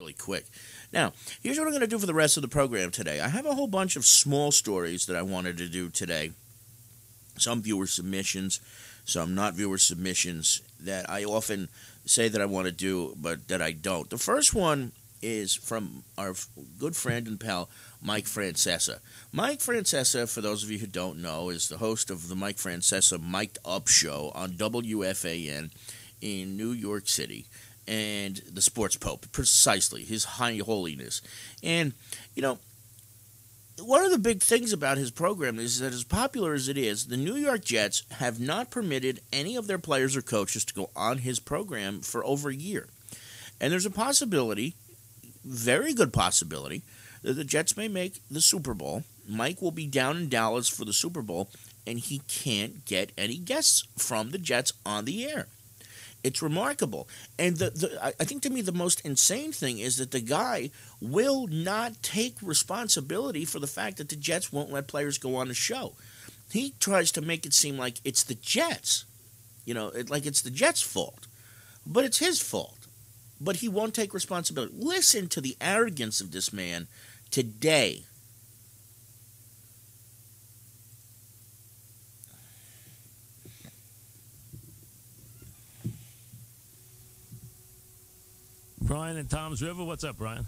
really quick. Now, here's what I'm going to do for the rest of the program today. I have a whole bunch of small stories that I wanted to do today. Some viewer submissions, some not viewer submissions that I often say that I want to do, but that I don't. The first one is from our good friend and pal, Mike Francesa. Mike Francesa, for those of you who don't know, is the host of the Mike Francesa Mic'd Up Show on WFAN in New York City. And the Sports Pope, precisely, His High Holiness. And, you know, one of the big things about his program is that as popular as it is, the New York Jets have not permitted any of their players or coaches to go on his program for over a year. And there's a possibility, very good possibility, that the Jets may make the Super Bowl. Mike will be down in Dallas for the Super Bowl, and he can't get any guests from the Jets on the air. It's remarkable. And I think to me the most insane thing is that the guy will not take responsibility for the fact that the Jets won't let players go on the show. He tries to make it seem like it's the Jets, like it's the Jets' fault. But it's his fault. But he won't take responsibility. Listen to the arrogance of this man today. Brian in Tom's River. What's up, Brian?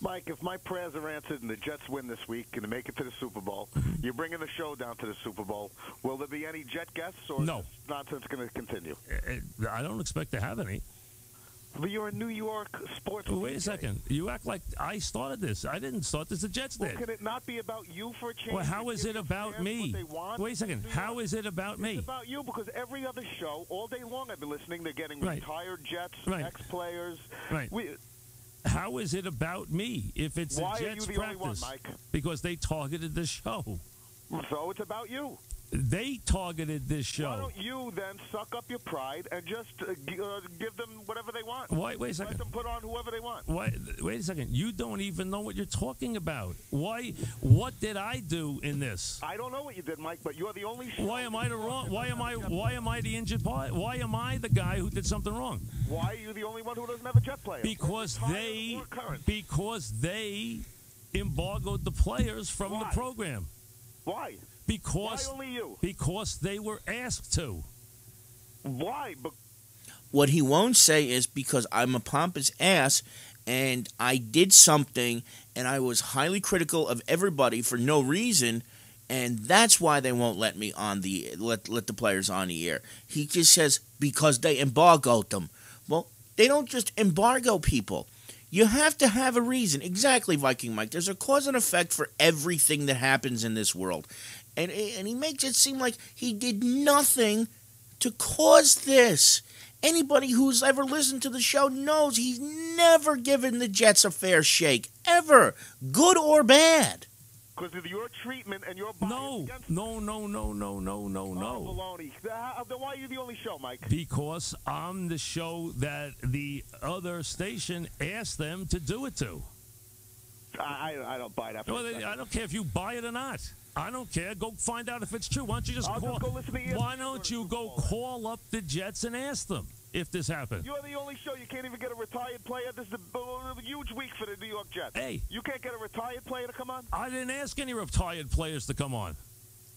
Mike, if my prayers are answered and the Jets win this week and they make it to the Super Bowl, you're bringing the show down to the Super Bowl. Will there be any Jet guests, or no? Is this nonsense going to continue? I don't expect to have any. But you're a New York sports. Well, wait a second. You act like I started this. I didn't start this. The Jets did. Can it not be about you for a change? Well, how is it about me? Wait a second. How is it about me? It's about you because every other show, all day long, I've been listening. They're getting retired Jets, ex-players. Right. How is it about me if it's the Jets' Why are you the practice? only one, Mike? Because they targeted the show. So it's about you. They targeted this show. Why don't you then suck up your pride and just give them whatever they want? Wait a second. Let them put on whoever they want. Wait a second. You don't even know what you're talking about. Why? What did I do in this? I don't know what you did, Mike, but you're the only. Why am I the wrong? Why am I the injured part? Why am I the guy who did something wrong? Why are you the only one who doesn't have a Jet player? Because they embargoed the players from the program. Why? Because why only you? Because they were asked to. Why? What he won't say is because I'm a pompous ass and I did something and I was highly critical of everybody for no reason, and that's why they won't let me on the let the players on the air. He just says because they embargoed them. Well, they don't just embargo people. You have to have a reason. Exactly, Viking Mike. There's a cause and effect for everything that happens in this world. And he makes it seem like he did nothing to cause this. Anybody who's ever listened to the show knows he's never given the Jets a fair shake. Ever. Good or bad. Because of your treatment and your bias against No. baloney. Then why are you the only show, Mike? Because I'm the show that the other station asked them to do it to. I don't buy that. Well, I don't care if you buy it or not. I don't care. Go find out if it's true. Why don't you just I'll call? Just go listen to ESPN. Why don't you go call up the Jets and ask them if this happened? You're the only show. You can't even get a retired player. This is a huge week for the New York Jets. Hey. You can't get a retired player to come on? I didn't ask any retired players to come on.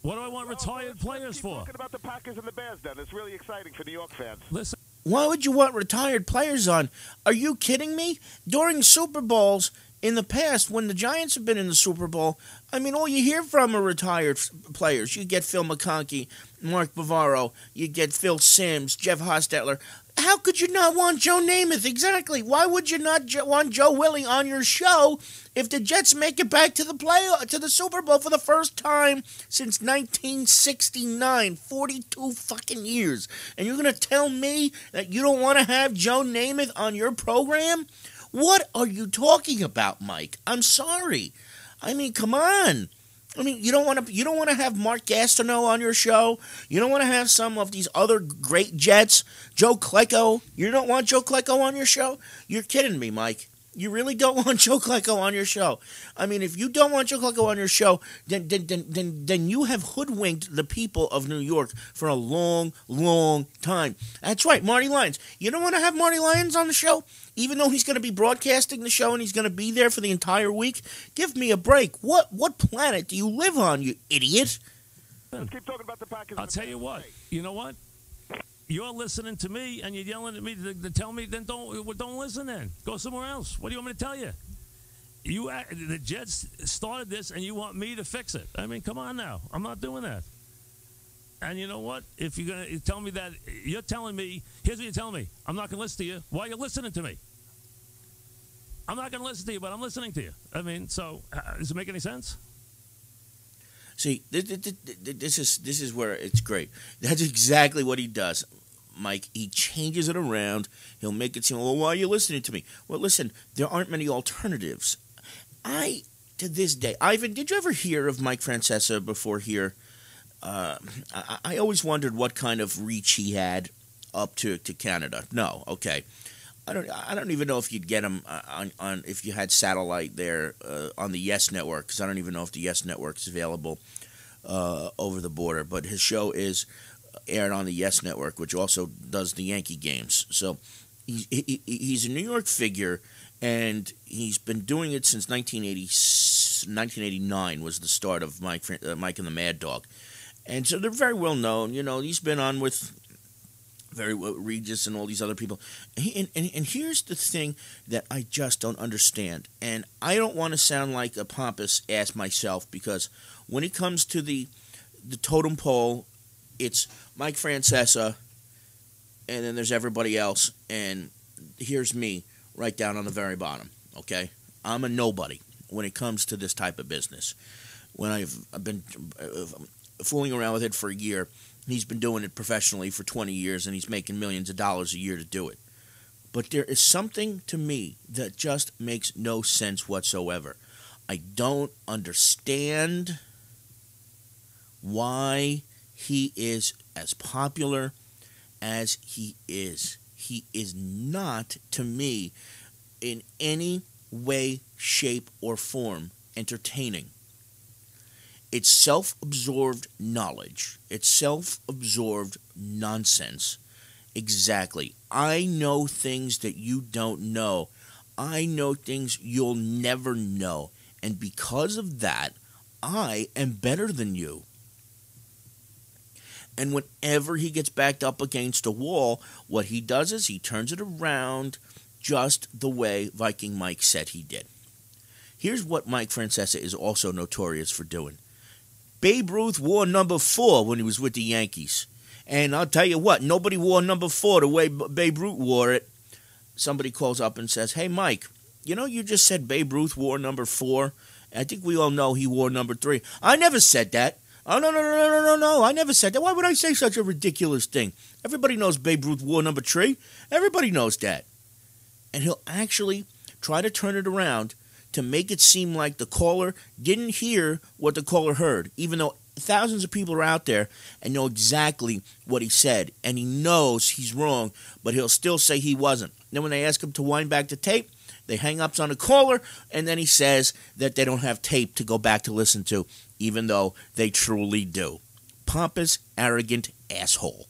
What do I want retired players for? Talking about the Packers and the Bears, then. It's really exciting for New York fans. Listen. Why would you want retired players on? Are you kidding me? During Super Bowls in the past, when the Giants have been in the Super Bowl, I mean, all you hear from are retired players. You get Phil McConkey, Mark Bavaro, you get Phil Simms, Jeff Hostetler. How could you not want Joe Namath? Exactly. Why would you not want Joe Willie on your show if the Jets make it back to the Super Bowl for the first time since 1969, 42 fucking years? And you're going to tell me that you don't want to have Joe Namath on your program? What are you talking about, Mike? I'm sorry. I mean, come on. I mean, you don't want to have Mark Gastineau on your show. You don't want to have some of these other great Jets, Joe Klecko. You don't want Joe Klecko on your show? You're kidding me, Mike. You really don't want Joe Klecko on your show. I mean, if you don't want Joe Klecko on your show, then you have hoodwinked the people of New York for a long, long time. That's right, Marty Lyons. You don't want to have Marty Lyons on the show? Even though he's going to be broadcasting the show and he's going to be there for the entire week? Give me a break. What planet do you live on, you idiot? Let's keep talking about the Packers. I'll tell you what. You know what? You're listening to me and you're yelling at me to tell me, then don't listen then. Go somewhere else. What do you want me to tell you? The Jets started this and you want me to fix it. I mean, come on now. I'm not doing that. And you know what? If you're going to tell me that, you're telling me, here's what you're telling me. I'm not going to listen to you. Why are you listening to me? I'm not going to listen to you, but I'm listening to you. I mean, so does it make any sense? See, this is where it's great. That's exactly what he does, Mike. He changes it around. He'll make it seem, well, why are you listening to me? Well, listen, there aren't many alternatives. To this day, Ivan, did you ever hear of Mike Francesa before here? I always wondered what kind of reach he had up to Canada. No, okay. I don't even know if you'd get him on if you had satellite there on the Yes Network, because I don't even know if the Yes Network is available over the border. But his show is aired on the Yes Network, which also does the Yankee games. So he's a New York figure, and he's been doing it since 1989 was the start of Mike and the Mad Dog. And so they're very well known. You know, he's been on with Regis and all these other people. And here's the thing that I just don't understand. And I don't want to sound like a pompous ass myself, because when it comes to the totem pole, it's Mike Francesa, and then there's everybody else, and here's me right down on the very bottom, okay? I'm a nobody when it comes to this type of business. When I've been fooling around with it for a year, he's been doing it professionally for 20 years, and he's making millions of dollars a year to do it. But there is something to me that just makes no sense whatsoever. I don't understand why he is as popular as he is. He is not, to me, in any way, shape, or form, entertaining. It's self-absorbed knowledge. It's self-absorbed nonsense. Exactly. I know things that you don't know. I know things you'll never know. And because of that, I am better than you. And whenever he gets backed up against a wall, what he does is he turns it around just the way Viking Mike said he did. Here's what Mike Francesa is also notorious for doing. Babe Ruth wore number 4 when he was with the Yankees. And I'll tell you what, nobody wore number 4 the way Babe Ruth wore it. Somebody calls up and says, hey, Mike, you know you just said Babe Ruth wore number 4? I think we all know he wore number 3. I never said that. Oh, no, I never said that. Why would I say such a ridiculous thing? Everybody knows Babe Ruth wore number 3. Everybody knows that. And he'll actually try to turn it around to make it seem like the caller didn't hear what the caller heard, even though thousands of people are out there and know exactly what he said, and he knows he's wrong, but he'll still say he wasn't. Then when they ask him to wind back the tape, they hang up on the caller, and then he says that they don't have tape to go back to listen to, even though they truly do. Pompous, arrogant asshole.